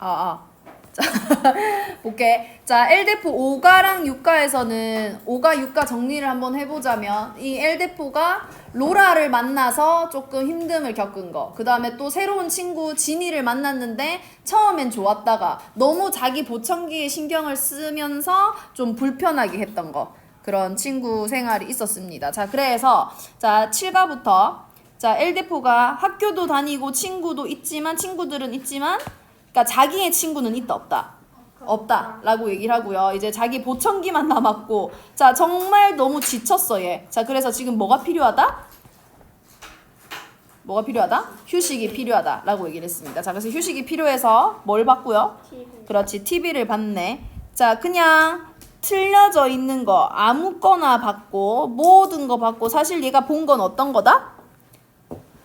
자, 볼게. 자, L대포 5가랑 6가에서는 5가 6가 정리를 한번 해보자면 이 L대포가 로라를 만나서 조금 힘듦을 겪은 거. 그 다음에 또 새로운 친구 진이를 만났는데 처음엔 좋았다가 너무 자기 보청기에 신경을 쓰면서 좀 불편하게 했던 거. 그런 친구 생활이 있었습니다. 자, 그래서 자, 7가부터 자, L대포가 학교도 다니고 친구들은 있지만 그러니까 자기의 친구는 있다 없다 라고 얘기를 하고요. 이제 자기 보청기만 남았고 자 정말 너무 지쳤어 얘. 자 그래서 지금 뭐가 필요하다? 휴식이 필요하다 라고 얘기를 했습니다. 자 그래서 휴식이 필요해서 뭘 봤고요? 그렇지 TV를 봤네. 자 그냥 틀려져 있는 거 아무거나 봤고 모든 거 봤고 사실 얘가 본 건 어떤 거다?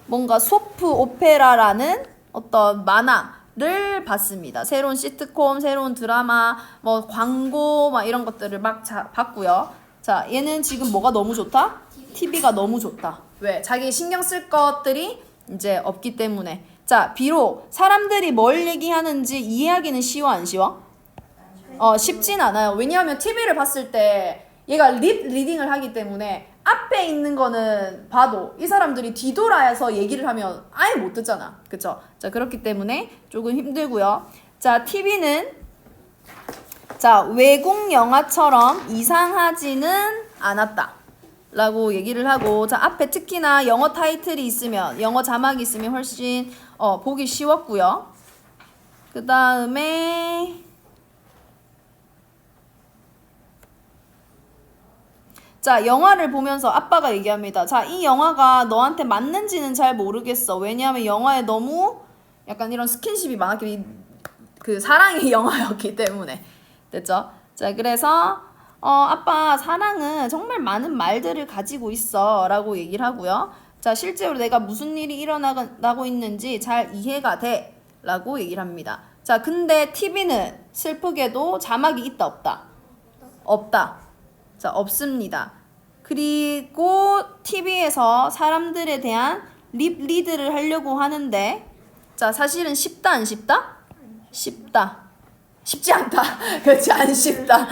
뭔가 소프 오페라라는 어떤 만화를 봤습니다. 새로운 시트콤, 새로운 드라마, 뭐 광고 막 이런 것들을 막 봤고요. 자, 얘는 지금 뭐가 너무 좋다? TV가 너무 좋다. 왜? 자기 신경 쓸 것들이 이제 없기 때문에. 자, 비록 사람들이 뭘 얘기하는지 이해하기는 쉬워 안 쉬워? 쉽진 않아요. 왜냐하면 TV를 봤을 때 얘가 리딩을 하기 때문에 앞에 있는 거는 봐도 이 사람들이 뒤돌아서 얘기를 하면 아예 못 듣잖아. 그쵸? 자, 그렇기 때문에 조금 힘들고요. 자, TV는 자, 외국 영화처럼 이상하지는 않았다. 라고 얘기를 하고 자, 앞에 특히나 영어 타이틀이 있으면 영어 자막이 있으면 훨씬 보기 쉬웠고요. 그 다음에 자, 영화를 보면서 아빠가 얘기합니다. 자, 이 영화가 너한테 맞는지는 잘 모르겠어. 왜냐하면 영화에 너무 약간 이런 스킨십이 많았기 그 사랑의 영화였기 때문에. 됐죠? 자, 그래서 아빠 사랑은 정말 많은 말들을 가지고 있어 라고 얘기를 하고요. 자, 실제로 내가 무슨 일이 일어나고 있는지 잘 이해가 돼 라고 얘기를 합니다. 자, 근데 TV는 슬프게도 자막이 있다 없다? 없다. 자, 없습니다. 그리고 TV에서 사람들에 대한 리드를 하려고 하는데 자, 사실은 쉽다 안 쉽다? 쉽다. 쉽지 않다. 그렇지, 안 쉽다.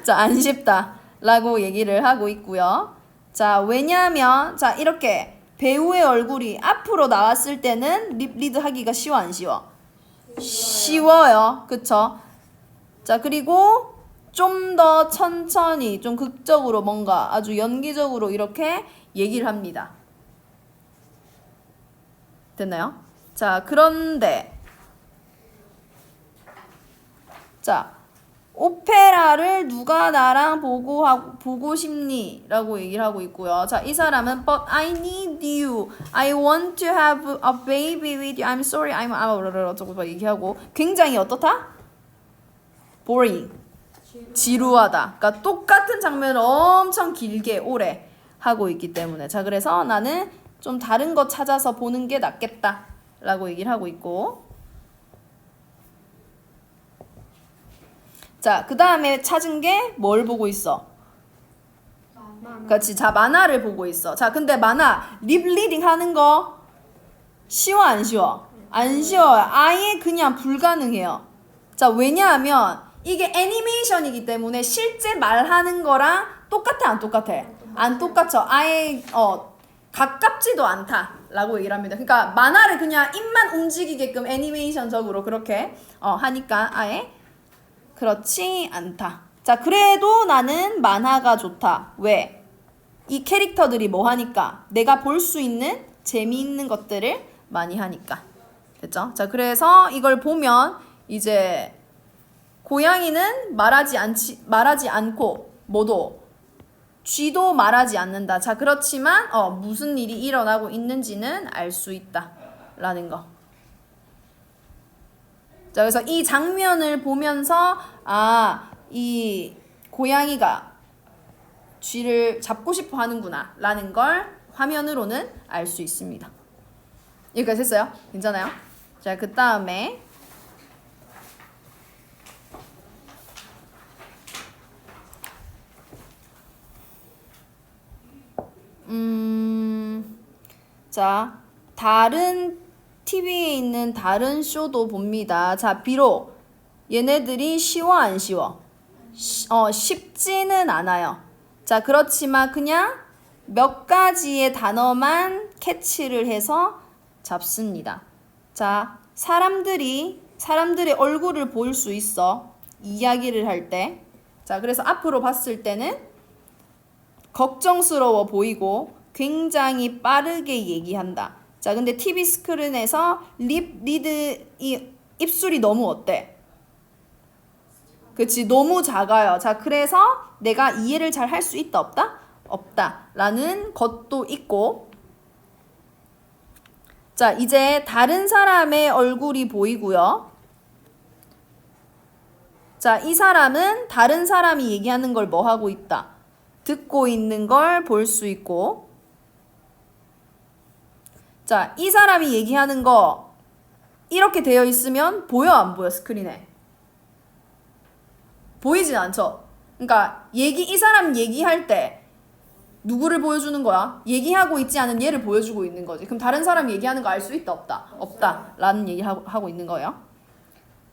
자, 안 쉽다 라고 얘기를 하고 있고요. 자, 왜냐하면 자, 이렇게 배우의 얼굴이 앞으로 나왔을 때는 리드 하기가 쉬워 안 쉬워? 쉬워요. 그쵸? 자, 그리고 좀 더 천천히 좀 극적으로 뭔가 아주 연기적으로 이렇게 얘기를 합니다. 됐나요? 자, 그런데 자, 오페라를 누가 나랑 보고 싶니? 라고 얘기를 하고 있고요. 자, 이 사람은 But I need you. I want to have a baby with you. I'm sorry. I'm 어쩌고 얘기하고 굉장히 어떻다? boring. 지루하다. 그러니까 똑같은 장면을 엄청 길게 오래 하고 있기 때문에 자 그래서 나는 좀 다른 거 찾아서 보는 게 낫겠다 라고 얘기를 하고 있고 자 그 다음에 찾은 게 뭘 보고 있어? 그렇지. 자 만화를 보고 있어. 자 근데 만화 리딩 하는 거 쉬워 안 쉬워? 안 쉬워요. 아예 그냥 불가능해요. 자 왜냐하면 이게 애니메이션이기 때문에 실제 말하는 거랑 똑같아 안 똑같아? 안 똑같죠. 아예 가깝지도 않다 라고 얘기를 합니다. 그러니까 만화를 그냥 입만 움직이게끔 애니메이션적으로 그렇게 하니까 아예 그렇지 않다. 자 그래도 나는 만화가 좋다. 왜? 이 캐릭터들이 뭐 하니까? 내가 볼 수 있는 재미있는 것들을 많이 하니까. 됐죠? 자 그래서 이걸 보면 이제 고양이는 말하지 않고 뭐도 쥐도 말하지 않는다. 자 그렇지만 무슨 일이 일어나고 있는지는 알 수 있다 라는 거. 자 그래서 이 장면을 보면서 이 고양이가 쥐를 잡고 싶어 하는구나 라는 걸 화면으로는 알 수 있습니다. 여기까지 했어요? 괜찮아요? 자 그 다음에 자, 다른 TV에 있는 다른 쇼도 봅니다. 자, 비록 얘네들이 쉬워 안 쉬워? 쉽지는 않아요. 자, 그렇지만 그냥 몇 가지의 단어만 캐치를 해서 잡습니다. 자, 사람들의 얼굴을 볼 수 있어. 이야기를 할 때. 자, 그래서 앞으로 봤을 때는 걱정스러워 보이고 굉장히 빠르게 얘기한다. 자, 근데 TV 스크린에서 리드 입술이 너무 어때? 그치, 너무 작아요. 자, 그래서 내가 이해를 잘 할 수 있다, 없다? 없다. 라는 것도 있고. 자, 이제 다른 사람의 얼굴이 보이고요. 자, 이 사람은 다른 사람이 얘기하는 걸 뭐 하고 있다? 듣고 있는 걸 볼 수 있고. 자, 이 사람이 얘기하는 거 이렇게 되어 있으면 보여, 안 보여, 스크린에? 보이진 않죠? 그러니까 이 사람 얘기할 때 누구를 보여주는 거야? 얘기하고 있지 않은 얘를 보여주고 있는 거지. 그럼 다른 사람이 얘기하는 거 알 수 있다, 없다? 없다. 라는 얘기를 하고 있는 거예요.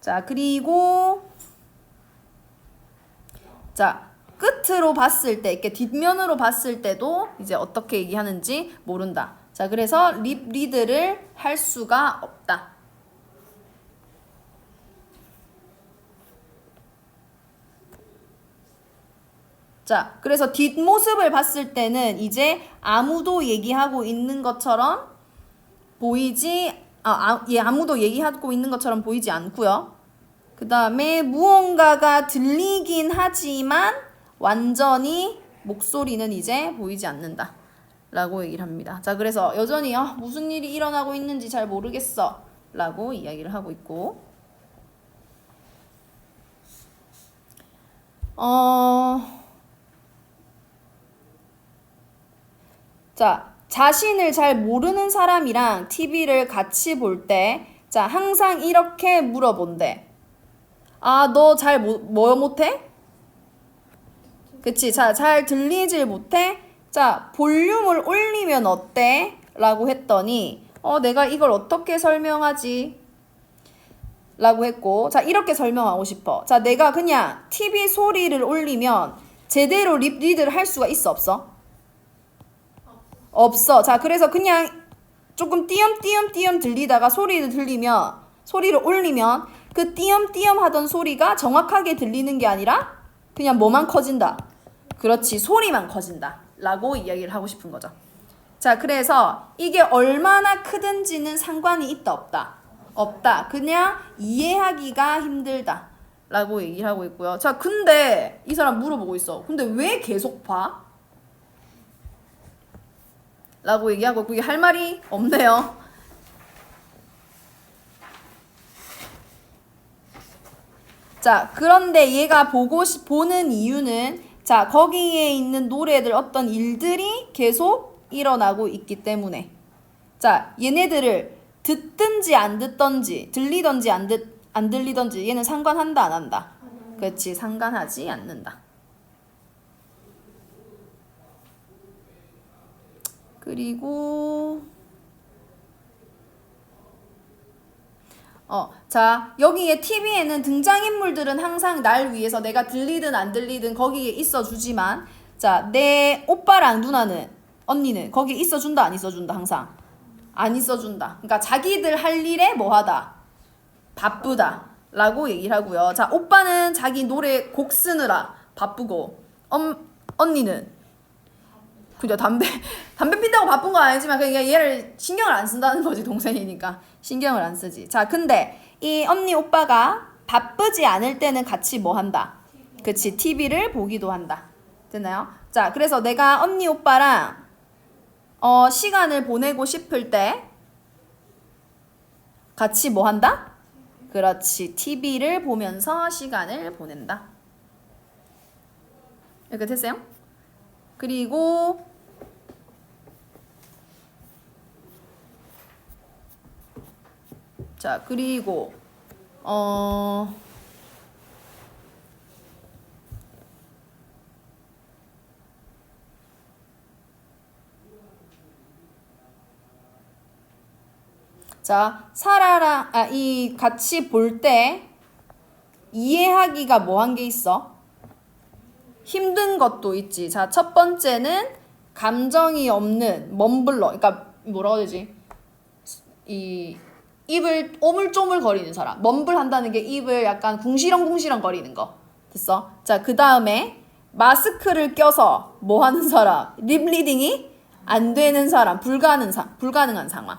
자, 그리고 자, 끝으로 봤을 때, 이렇게 뒷면으로 봤을 때도 이제 어떻게 얘기하는지 모른다. 자, 그래서 립 리드를 할 수가 없다. 자, 그래서 뒷모습을 봤을 때는 이제 아무도 얘기하고 있는 것처럼 아무도 얘기하고 있는 것처럼 보이지 않고요. 그 다음에 무언가가 들리긴 하지만 완전히 목소리는 이제 보이지 않는다. 라고 얘기를 합니다. 자, 그래서 여전히 무슨 일이 일어나고 있는지 잘 모르겠어. 라고 이야기를 하고 있고. 자, 자신을 잘 모르는 사람이랑 TV를 같이 볼 때, 자, 항상 이렇게 물어본대. 아, 너 잘 뭐 못해? 그치? 자, 잘 들리질 못해? 자, 볼륨을 올리면 어때? 라고 했더니, 내가 이걸 어떻게 설명하지? 라고 했고, 자, 이렇게 설명하고 싶어. 자, 내가 그냥 TV 소리를 올리면 제대로 립 리드를 할 수가 있어, 없어? 없어. 자, 그래서 그냥 조금 띄엄띄엄 들리다가 소리를 올리면 그 띄엄띄엄 하던 소리가 정확하게 들리는 게 아니라 그냥 뭐만 커진다. 그렇지, 소리만 커진다. 라고 이야기를 하고 싶은 거죠. 자, 그래서 이게 얼마나 크든지는 상관이 있다, 없다? 없다. 그냥 이해하기가 힘들다. 라고 얘기를 하고 있고요. 자, 근데 이 사람 물어보고 있어. 근데 왜 계속 봐? 라고 얘기하고 그게 할 말이 없네요. 자, 그런데 얘가 보는 이유는 자, 거기에 있는 노래들 어떤 일들이 계속 일어나고 있기 때문에 자, 얘네들을 듣든지 안 듣던지 들리던지 안 들리던지 얘는 상관한다 안 한다? 그렇지, 상관하지 않는다. 그리고 자, 여기에 TV에는 등장인물들은 항상 날 위해서 내가 들리든 안 들리든 거기에 있어주지만 자, 내 오빠랑 누나는 언니는 거기에 있어준다 안 있어준다? 항상 안 있어준다. 그러니까 자기들 할 일에 뭐하다? 바쁘다 라고 얘기를 하고요. 자, 오빠는 자기 노래 곡 쓰느라 바쁘고 언니는 그죠, 담배 핀다고 바쁜 건 아니지만 그냥 얘를 신경을 안 쓴다는 거지. 동생이니까 신경을 안 쓰지. 자, 근데 이 언니 오빠가 바쁘지 않을 때는 같이 뭐 한다? 그치, TV를 보기도 한다. 됐나요? 자, 그래서 내가 언니 오빠랑 시간을 보내고 싶을 때 같이 뭐 한다? 그렇지, TV를 보면서 시간을 보낸다. 이렇게 됐어요? 그리고 자, 그리고 자, 사라랑 이 같이 볼 때 이해하기가 뭐 한 게 있어? 힘든 것도 있지. 자, 첫 번째는 감정이 없는 멈블러. 그러니까 뭐라고 해야 되지? 이 입을 오물조물 거리는 사람. 멈블 한다는 게 입을 약간 궁시렁궁시렁 거리는 거. 됐어? 자, 그 다음에 마스크를 껴서 뭐 하는 사람? 립 리딩이 안 되는 사람. 불가능한 상황.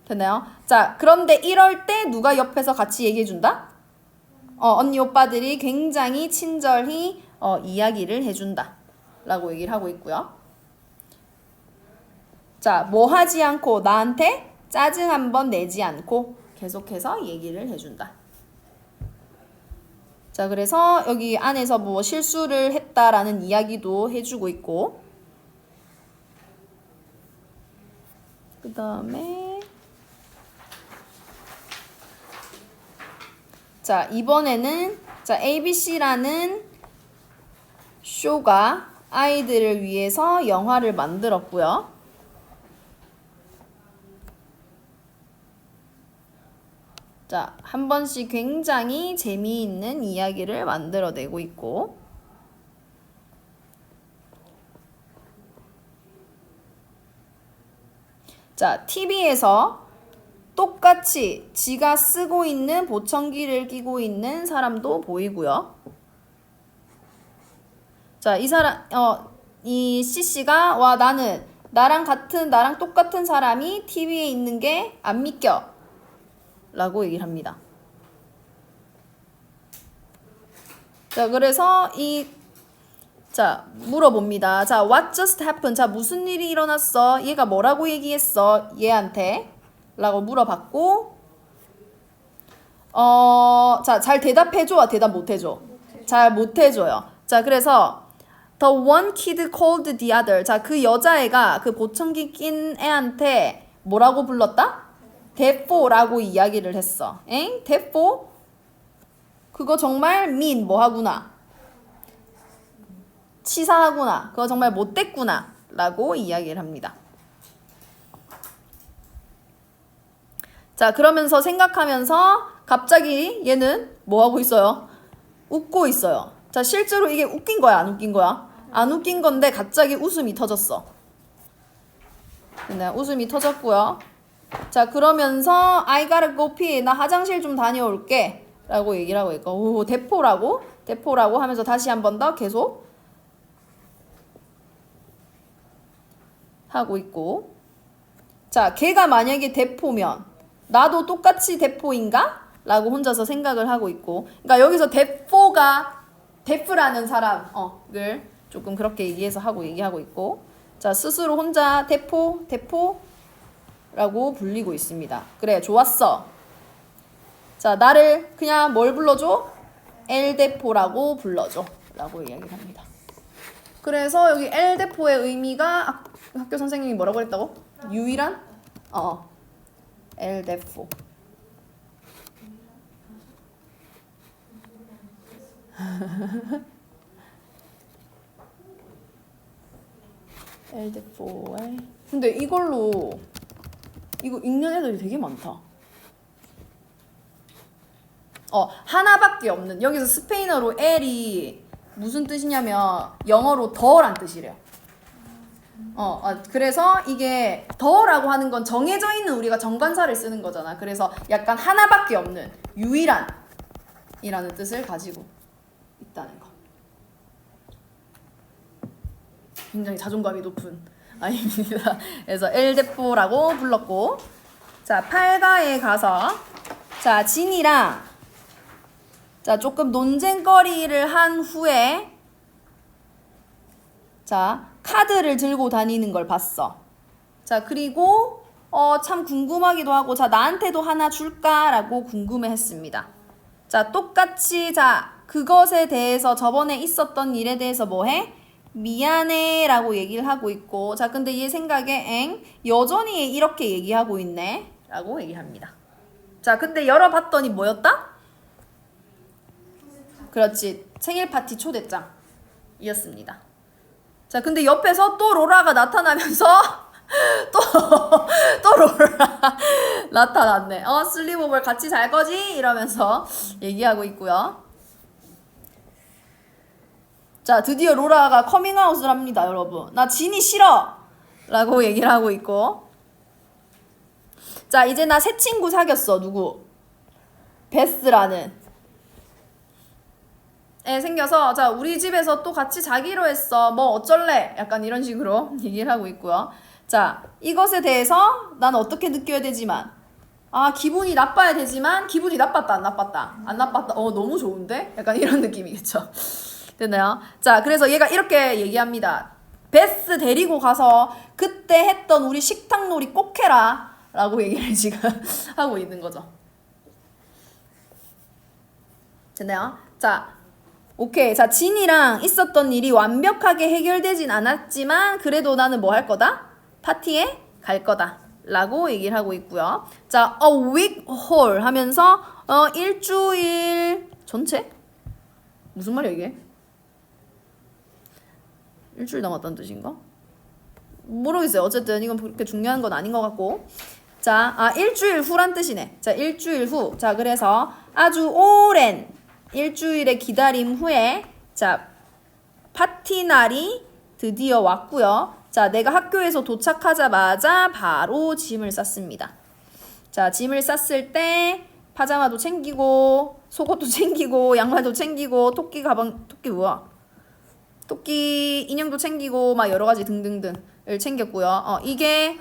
됐나요? 자, 그런데 이럴 때 누가 옆에서 같이 얘기해준다? 언니 오빠들이 굉장히 친절히 이야기를 해준다 라고 얘기를 하고 있고요. 자, 뭐 하지 않고 나한테 짜증 한번 내지 않고 계속해서 얘기를 해준다. 자, 그래서 여기 안에서 뭐 실수를 했다라는 이야기도 해주고 있고, 그 다음에 자, 이번에는 자, ABC라는 쇼가 아이들을 위해서 영화를 만들었고요. 자, 한 번씩 굉장히 재미있는 이야기를 만들어내고 있고, 자, TV에서 똑같이 지가 쓰고 있는 보청기를 끼고 있는 사람도 보이고요. 자, 이 CC가 와, 나랑 똑같은 사람이 TV에 있는 게 안 믿겨 라고 얘기를 합니다. 자, 그래서 자, 물어봅니다. 자, what just happened? 자, 무슨 일이 일어났어? 얘가 뭐라고 얘기했어? 얘한테 라고 물어봤고, 자, 잘 대답해줘? 대답 못해줘? 잘 못해줘요. 자, 그래서 the one kid called the other. 자, 그 여자애가 그 보청기 낀 애한테 뭐라고 불렀다? 대포라고 이야기를 했어. 엥? 대포? 그거 정말 뭐하구나. 치사하구나. 그거 정말 못됐구나. 라고 이야기를 합니다. 자, 그러면서 생각하면서 갑자기 얘는 뭐하고 있어요? 웃고 있어요. 자, 실제로 이게 웃긴 거야? 안 웃긴 거야? 안 웃긴 건데 갑자기 웃음이 터졌어. 네, 웃음이 터졌고요. 자, 그러면서 I gotta go pee. 나 화장실 좀 다녀올게. 라고 얘기를 하고 있고, 오, 대포라고 하면서 다시 한 번 더 계속 하고 있고. 자, 걔가 만약에 대포면 나도 똑같이 대포인가? 라고 혼자서 생각을 하고 있고. 그러니까 여기서 데프라는 사람을 조금 그렇게 얘기하고 있고. 자, 스스로 혼자 대포라고 불리고 있습니다. 그래, 좋았어. 자, 나를 그냥 뭘 불러줘? 엘대포라고 불러줘. 라고 이야기를 합니다. 그래서 여기 엘대포의 의미가 학교 선생님이 뭐라고 했다고? 유일한? 엘대포. 엘대포에 근데 이거 읽는 애들이 되게 많다. 하나밖에 없는. 여기서 스페인어로 L이 무슨 뜻이냐면 영어로 더란 뜻이래요. 그래서 이게 더라고 하는 건 정해져 있는 우리가 정관사를 쓰는 거잖아. 그래서 약간 하나밖에 없는 유일한 이라는 뜻을 가지고 있다는 거. 굉장히 자존감이 높은 아이입니다. 그래서 엘데포라고 불렀고, 자, 8가에 가서 자, 진이랑 자, 조금 논쟁거리를 한 후에 자, 카드를 들고 다니는 걸 봤어. 자, 그리고 참 궁금하기도 하고, 자, 나한테도 하나 줄까라고 궁금해했습니다. 자, 똑같이 자, 그것에 대해서 저번에 있었던 일에 대해서 뭐해? 미안해 라고 얘기를 하고 있고, 자, 근데 얘 생각에 여전히 이렇게 얘기하고 있네 라고 얘기합니다. 자, 근데 열어봤더니 뭐였다? 그렇지, 생일 파티 초대장이었습니다. 자, 근데 옆에서 또 로라가 나타나면서 또 로라 나타났네. 슬리브오버 같이 잘 거지? 이러면서 얘기하고 있고요. 자, 드디어 로라가 커밍아웃을 합니다, 여러분. 나 진이 싫어! 라고 얘기를 하고 있고. 자, 이제 나 새 친구 사귀었어. 누구? 베스라는 애 생겨서, 자, 우리 집에서 또 같이 자기로 했어. 뭐 어쩔래? 약간 이런 식으로 얘기를 하고 있고요. 자, 이것에 대해서 난 어떻게 느껴야 되지만, 기분이 나빠야 되지만, 기분이 나빴다, 안 나빴다? 안 나빴다. 너무 좋은데? 약간 이런 느낌이겠죠. 됐나요? 자, 그래서 얘가 이렇게 얘기합니다. 베스 데리고 가서 그때 했던 우리 식탁놀이 꼭 해라. 라고 얘기를 지금 하고 있는 거죠. 됐나요? 자, 오케이. 자, 진이랑 있었던 일이 완벽하게 해결되진 않았지만 그래도 나는 뭐 할 거다? 파티에 갈 거다. 라고 얘기를 하고 있고요. 자, a week whole 하면서 일주일 전체? 무슨 말이야 이게? 일주일 남았다는 뜻인가? 모르겠어요. 어쨌든 이건 그렇게 중요한 건 아닌 것 같고. 자, 일주일 후란 뜻이네. 자, 일주일 후. 자, 그래서 아주 오랜 일주일의 기다림 후에 자, 파티 날이 드디어 왔고요. 자, 내가 학교에서 도착하자마자 바로 짐을 쌌습니다. 자, 짐을 쌌을 때 파자마도 챙기고 속옷도 챙기고 양말도 챙기고 토끼 가방, 토끼 뭐야? 토끼 인형도 챙기고 막 여러 가지 등등등을 챙겼고요. 이게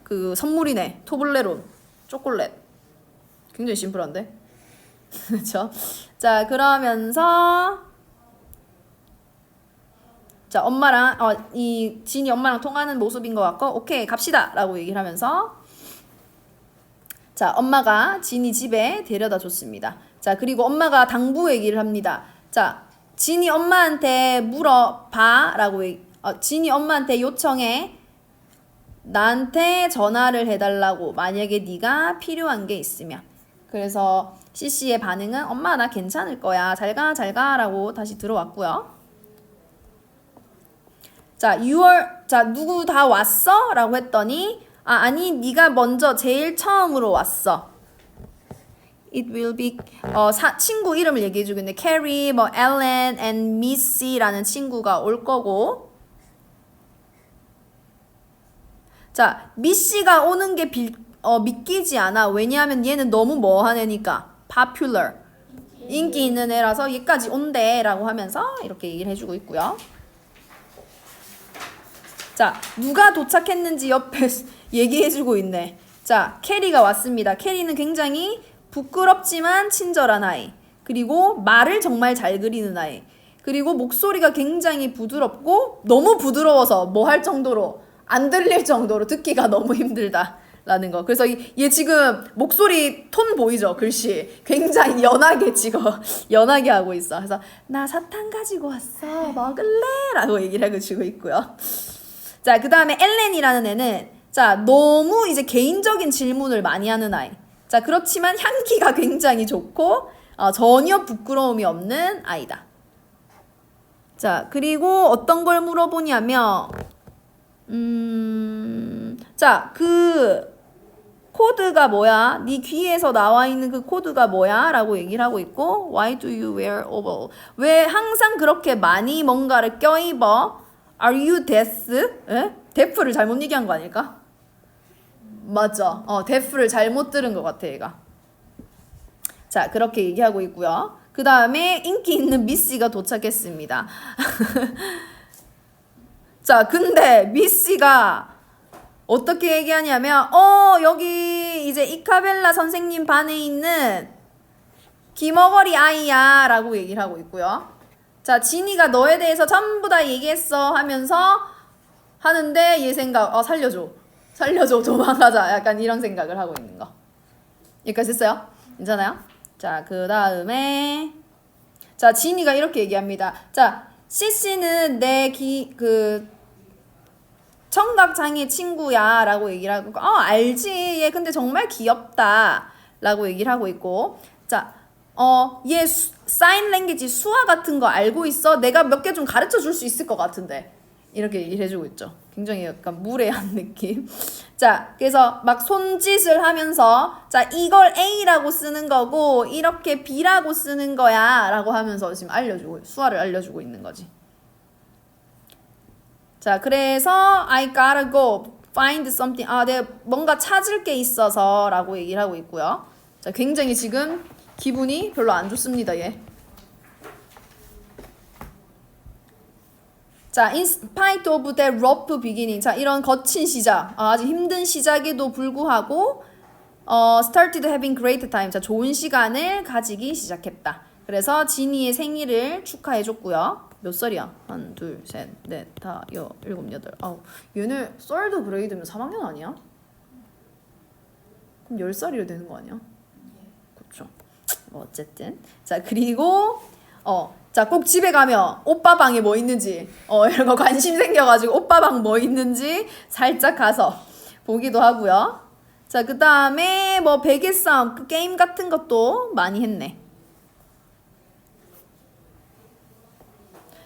그 선물이네. 토블레론 초콜릿. 굉장히 심플한데. 그렇죠? 자, 그러면서 자, 엄마랑 이 진이 엄마랑 통하는 모습인 것 같고 오케이 갑시다 라고 얘기를 하면서 자, 엄마가 진이 집에 데려다 줬습니다. 자, 그리고 엄마가 당부 얘기를 합니다. 자, 진이 엄마한테 물어봐 라고 진이 엄마한테 요청해. 나한테 전화를 해달라고 만약에 네가 필요한 게 있으면. 그래서 CC의 반응은 엄마 나 괜찮을 거야. 잘가 잘가 라고 다시 들어왔고요. 자, 자, 누구 다 왔어? 라고 했더니 아니 네가 먼저 제일 처음으로 왔어. It will be 친구 이름을 얘기해 주고 있는데 Carrie, 뭐 Ellen and Missy라는 친구가 올 거고 자, 미씨가 오는 게 믿기지 않아. 왜냐하면 얘는 너무 뭐한 애니까 popular 인기 있는 애라서 얘까지 온대 라고 하면서 이렇게 얘기를 해주고 있고요. 자, 누가 도착했는지 옆에 얘기해주고 있네. 자, 캐리가 왔습니다. 캐리는 굉장히 부끄럽지만 친절한 아이. 그리고 말을 정말 잘 그리는 아이. 그리고 목소리가 굉장히 부드럽고 너무 부드러워서 뭐 할 정도로 안 들릴 정도로 듣기가 너무 힘들다라는 거. 그래서 얘 지금 목소리 톤 보이죠? 글씨 굉장히 연하게 지금 연하게 하고 있어. 그래서 나 사탕 가지고 왔어. 먹을래? 라고 얘기를 해주고 있고요. 자, 그 다음에 엘렌이라는 애는 자, 너무 이제 개인적인 질문을 많이 하는 아이. 자, 그렇지만 향기가 굉장히 좋고 전혀 부끄러움이 없는 아이다. 자, 그리고 어떤 걸 물어보냐면 자, 그 코드가 뭐야? 네 귀에서 나와 있는 그 코드가 뭐야? 라고 얘기를 하고 있고 Why do you wear oval? 왜 항상 그렇게 많이 뭔가를 껴입어? Are you deaf? 에? deaf를 잘못 얘기한 거 아닐까? 맞죠? deaf를 잘못 들은 것 같아 얘가. 자, 그렇게 얘기하고 있고요. 그 다음에 인기 있는 미씨가 도착했습니다. 자, 근데 미씨가 어떻게 얘기하냐면 여기 이제 이카벨라 선생님 반에 있는 귀머거리 아이야 라고 얘기를 하고 있고요. 자, 진이가 너에 대해서 전부 다 얘기했어 하면서 하는데 얘 생각 살려줘 도망가자 약간 이런 생각을 하고 있는 거. 여기까지 했어요? 괜찮아요? 자, 그 다음에 자, 진이가 이렇게 얘기합니다. 자, CC는 내 청각장애 친구야 라고 얘기를 하고 알지 얘 근데 정말 귀엽다 라고 얘기를 하고 있고 자, 얘 사인 랭귀지 수화 같은 거 알고 있어? 내가 몇 개 좀 가르쳐 줄 수 있을 것 같은데 이렇게 얘기를 해주고 있죠. 굉장히 약간 무례한 느낌. 자, 그래서 막 손짓을 하면서 자, 이걸 A라고 쓰는 거고 이렇게 B라고 쓰는 거야 라고 하면서 지금 알려주고 수화를 알려주고 있는 거지. 자, 그래서 I gotta go find something. 아, 내가 뭔가 찾을 게 있어서 라고 얘기를 하고 있고요. 자, 굉장히 지금 기분이 별로 안 좋습니다, 얘. 자, in spite of the rough beginning. 자, 이런 거친 시작, 아주 힘든 시작에도 불구하고 started having great time. 자, 좋은 시간을 가지기 시작했다. 그래서 지니의 생일을 축하해줬고요. 몇 살이야? 1, 2, 3, 4, 5, 6, 7, 9. 얘네 썰드 그레이드면 3학년 아니야? 그럼 10살이라 되는 거 아니야? 그렇죠. 뭐 어쨌든. 자, 그리고 자, 꼭 집에 가면 오빠 방에 뭐 있는지 이런 거 관심 생겨가지고 오빠 방 뭐 있는지 살짝 가서 보기도 하고요. 자, 그 다음에 뭐 베개 싸움, 그 게임 같은 것도 많이 했네.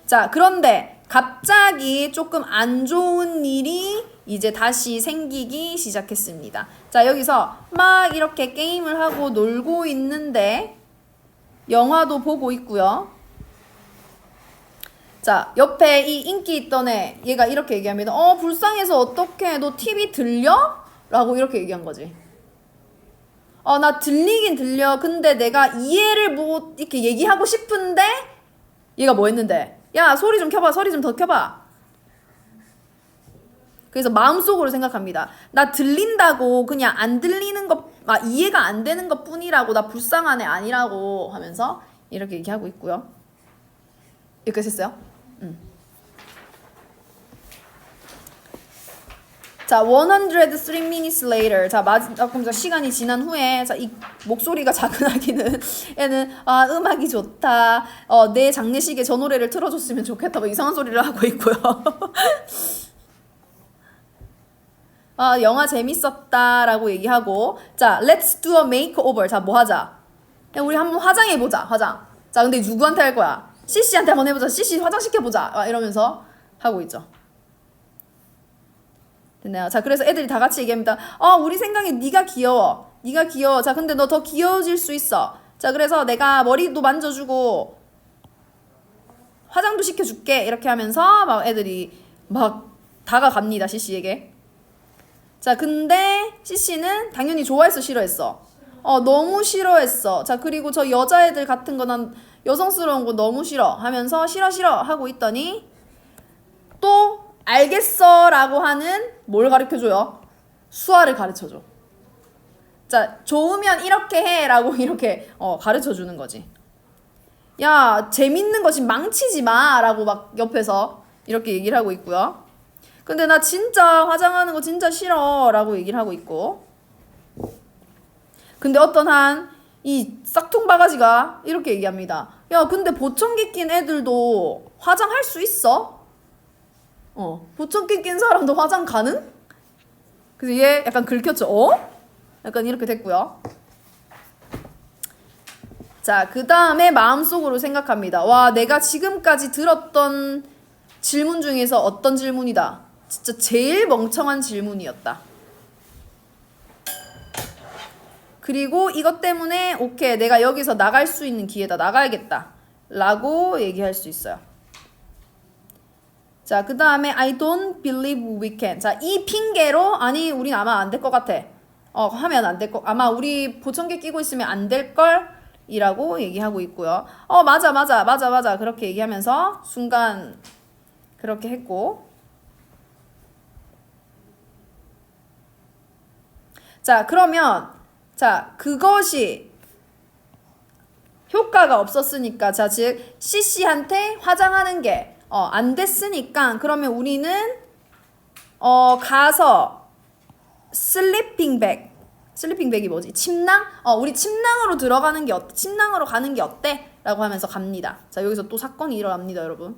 자, 그런데 갑자기 조금 안 좋은 일이 이제 다시 생기기 시작했습니다. 자, 여기서 막 이렇게 게임을 하고 놀고 있는데 영화도 보고 있고요. 자, 옆에 이 인기 있던 애, 얘가 이렇게 얘기합니다. 불쌍해서 어떡해, 너 TV 들려? 라고 이렇게 얘기한 거지. 나 들리긴 들려. 근데 내가 이해를 못 이렇게 얘기하고 싶은데 얘가 뭐 했는데, 야, 소리 좀 켜봐, 소리 좀 더 켜봐. 그래서 마음속으로 생각합니다. 나 들린다고 그냥 안 들리는 것, 이해가 안 되는 것 뿐이라고, 나 불쌍한 애 아니라고 하면서 이렇게 얘기하고 있고요. 여기까지 했어요? 자, 103 minutes later. 자, 그럼 시간이 지난 후에, 자, 이 목소리가 작은 아기는, 얘는, 음악이 좋다. 내 장례식에 저 노래를 틀어줬으면 좋겠다. 뭐 이상한 소리를 하고 있고요. 영화 재밌었다. 라고 얘기하고. 자, let's do a makeover. 자, 뭐 하자? 야, 우리 한번 화장해보자. 화장. 자, 근데 누구한테 할 거야? CC한테 한번 해보자. CC 화장시켜보자. 이러면서 하고 있죠. 됐나요? 자, 그래서 애들이 다 같이 얘기합니다. 우리 생각에 네가 귀여워. 네가 귀여워. 자, 근데 너 더 귀여워질 수 있어. 자, 그래서 내가 머리도 만져주고 화장도 시켜줄게. 이렇게 하면서 막 애들이 막 다가갑니다. CC에게. 자, 근데 CC는 당연히 좋아했어, 싫어했어? 너무 싫어했어. 자, 그리고 저 여자애들 같은 거, 난 여성스러운 거 너무 싫어 하면서 싫어 하고 있더니 또 알겠어 라고 하는 뭘 가르쳐줘요? 수화를 가르쳐줘. 자, 좋으면 이렇게 해 라고 이렇게 가르쳐주는 거지. 야, 재밌는 거 지금 망치지 마 라고 막 옆에서 이렇게 얘기를 하고 있고요. 근데 나 진짜 화장하는 거 진짜 싫어 라고 얘기를 하고 있고. 근데 어떤 이 싹퉁 바가지가 이렇게 얘기합니다. 야, 근데 보청기 낀 애들도 화장할 수 있어? 보청기 낀 사람도 화장 가능? 그래서 얘 약간 긁혔죠. 약간 이렇게 됐고요. 자, 그 다음에 마음속으로 생각합니다. 와, 내가 지금까지 들었던 질문 중에서 어떤 질문이다. 진짜 제일 멍청한 질문이었다. 그리고 이것 때문에 오케이, 내가 여기서 나갈 수 있는 기회다. 나가야겠다. 라고 얘기할 수 있어요. 자, 그 다음에 I don't believe we can. 자, 이 핑계로 아니, 우린 아마 안 될 것 같아. 하면 안 될 거. 아마 우리 보청기 끼고 있으면 안 될 걸 이라고 얘기하고 있고요. 맞아. 그렇게 얘기하면서 순간 그렇게 했고. 자, 그러면 자, 그것이 효과가 없었으니까, 자, 즉 CC한테 화장하는 게 안 됐으니까, 그러면 우리는 가서 슬리핑백이 뭐지? 침낭? 우리 침낭으로 들어가는 게 어때? 침낭으로 가는 게 어때? 라고 하면서 갑니다. 자, 여기서 또 사건이 일어납니다, 여러분.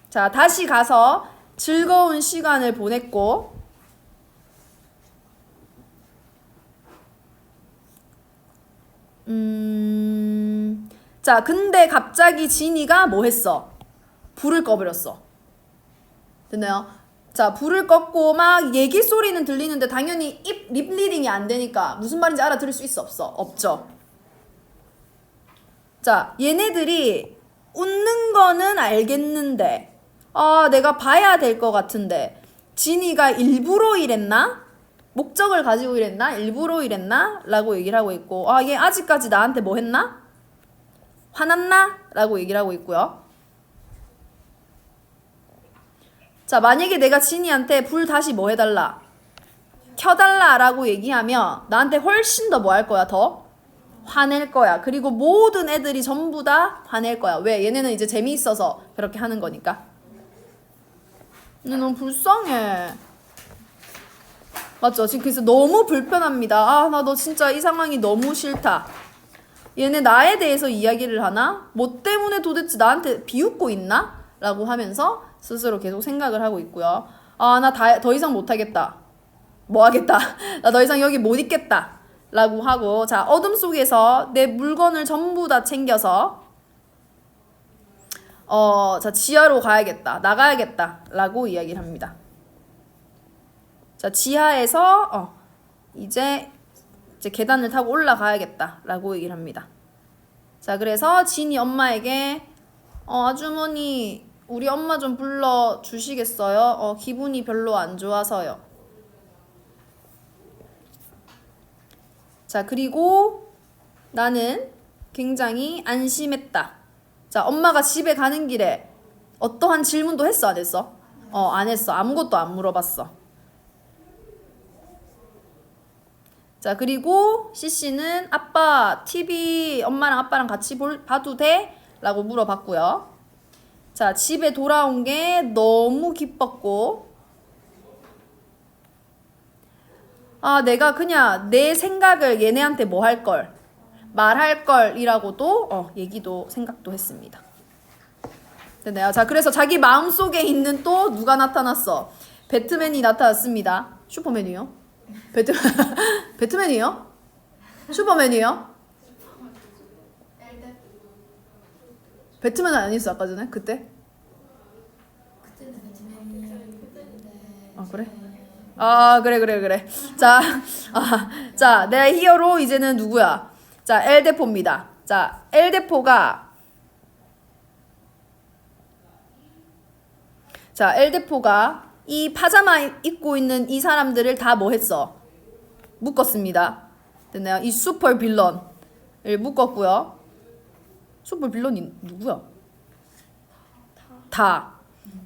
자, 다시 가서 즐거운 시간을 보냈고, 자, 근데 갑자기 지니가 뭐 했어? 불을 꺼버렸어. 됐나요? 자, 불을 껐고 막 얘기 소리는 들리는데 당연히 립 리딩이 안 되니까 무슨 말인지 알아들을 수 있어? 없어? 없죠. 자, 얘네들이 웃는 거는 알겠는데 내가 봐야 될 것 같은데 진이가 일부러 이랬나? 목적을 가지고 이랬나? 일부러 이랬나? 라고 얘기를 하고 있고 얘 아직까지 나한테 뭐 했나? 화났나? 라고 얘기를 하고 있고요. 자, 만약에 내가 진이한테 불 다시 뭐 해달라? 켜달라 라고 얘기하면 나한테 훨씬 더 뭐 할 거야? 더 화낼 거야. 그리고 모든 애들이 전부 다 화낼 거야. 왜? 얘네는 이제 재미있어서 그렇게 하는 거니까. 근데 너무 불쌍해. 맞죠? 지금 그래서 너무 불편합니다. 나 너 진짜 이 상황이 너무 싫다. 얘네 나에 대해서 이야기를 하나? 뭐 때문에 도대체 나한테 비웃고 있나? 라고 하면서 스스로 계속 생각을 하고 있고요. 나 더 이상 못하겠다. 뭐 하겠다. 나 더 이상 여기 못 있겠다. 라고 하고, 자, 어둠 속에서 내 물건을 전부 다 챙겨서, 자, 지하로 가야겠다. 나가야겠다. 라고 이야기를 합니다. 자, 지하에서, 이제 계단을 타고 올라가야겠다. 라고 얘기를 합니다. 자, 그래서 진이 엄마에게, 아주머니, 우리 엄마 좀 불러주시겠어요? 기분이 별로 안 좋아서요. 자, 그리고 나는 굉장히 안심했다. 자, 엄마가 집에 가는 길에 어떠한 질문도 했어, 안 했어? 안 했어. 아무것도 안 물어봤어. 자, 그리고 CC는 아빠, TV 엄마랑 아빠랑 같이 봐도 돼? 라고 물어봤고요. 자, 집에 돌아온 게 너무 기뻤고, 내가 그냥 내 생각을 얘네한테 뭐 할 걸, 말할 걸이라고도 얘기도 생각도 했습니다. 됐나요? 자, 그래서 자기 마음속에 있는 또 누가 나타났어? 배트맨이 나타났습니다. 슈퍼맨이요? 배트맨이요? 슈퍼맨이요? 배트맨은 아니었어 아까 전에? 그때? 그래? 그래. 자, 내 히어로 이제는 누구야? 자, 엘데포입니다. 자, 엘데포가 이 파자마 입고 있는 이 사람들을 다 뭐 했어? 묶었습니다. 됐나요? 이 슈퍼 빌런을 묶었고요. 슈퍼 빌런이 누구야? 다.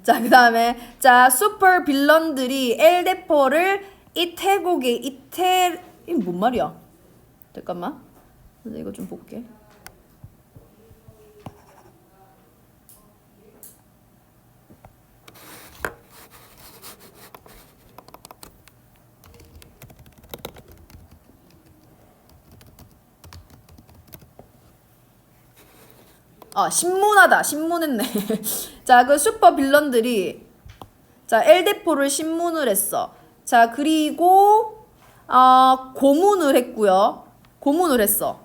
자, 그 다음에 자, 슈퍼 빌런들이 엘데포를 이게 뭔 말이야? 잠깐만. 이거 좀 볼게. 신문하다. 신문했네. 자, 그 슈퍼 빌런들이 자, 엘데포를 신문을 했어. 자, 그리고 고문을 했고요. 고문을 했어.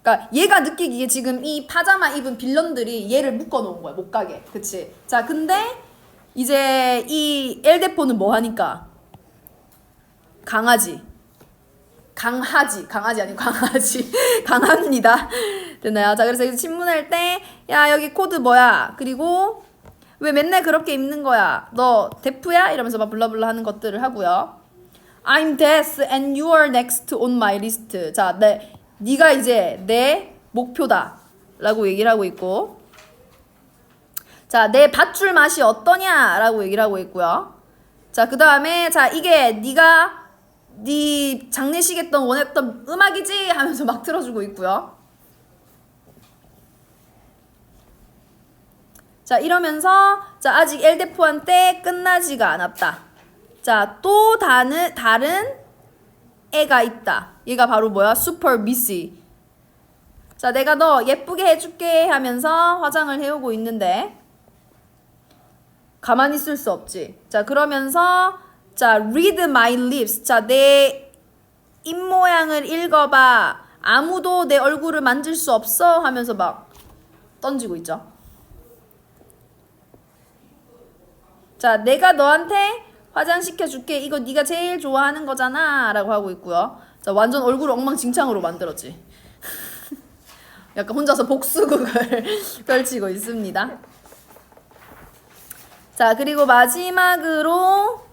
그러니까 얘가 느끼기에 지금 이 파자마 입은 빌런들이 얘를 묶어 놓은 거야. 못 가게. 그치? 자, 근데 이제 이 엘데포는 뭐 하니까? 강하지 아니고 강하지. 강합니다. 됐나요? 자, 그래서 여기서 신문할 때, 야, 여기 코드 뭐야? 그리고 왜 맨날 그렇게 입는 거야? 너 데프야? 이러면서 막 블라블라 하는 것들을 하고요. I'm deaf and you are next on my list. 자, 네가 이제 내 목표다. 라고 얘기를 하고 있고. 자, 내 밧줄 맛이 어떠냐? 라고 얘기를 하고 있고요. 자, 그 다음에 자, 이게 네가 네 장례식에 원했던 음악이지? 하면서 막 틀어주고 있고요. 자, 이러면서 자, 아직 엘데포한테 끝나지가 않았다. 자, 또 다른 애가 있다. 얘가 바로 뭐야? 슈퍼 미시. 자, 내가 너 예쁘게 해줄게 하면서 화장을 해오고 있는데 가만히 있을 수 없지. 자, 그러면서 자, read my lips. 자, 내 입모양을 읽어봐. 아무도 내 얼굴을 만질 수 없어 하면서 막 던지고 있죠. 자, 내가 너한테 화장시켜줄게. 이거 네가 제일 좋아하는 거잖아. 라고 하고 있고요. 자, 완전 얼굴을 엉망진창으로 만들었지. 약간 혼자서 복수극을 펼치고 있습니다. 자, 그리고 마지막으로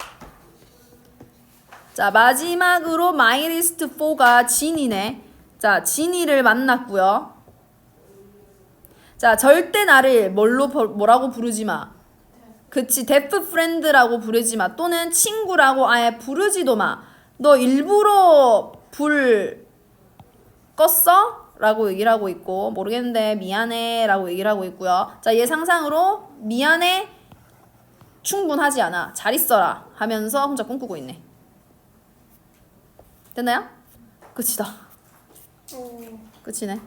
마이리스트 4가 진이네. 자, 진이를 만났고요. 자, 절대 나를 뭐라고 부르지 마. 그치, 데프 프렌드라고 부르지 마. 또는 친구라고 아예 부르지도 마. 너 일부러 불 껐어? 라고 얘기를 하고 있고, 모르겠는데 미안해 라고 얘기를 하고 있고요. 자, 얘 상상으로 미안해 충분하지 않아. 잘 있어라 하면서 혼자 꿈꾸고 있네. 됐나요? 끝이다. 끝이네.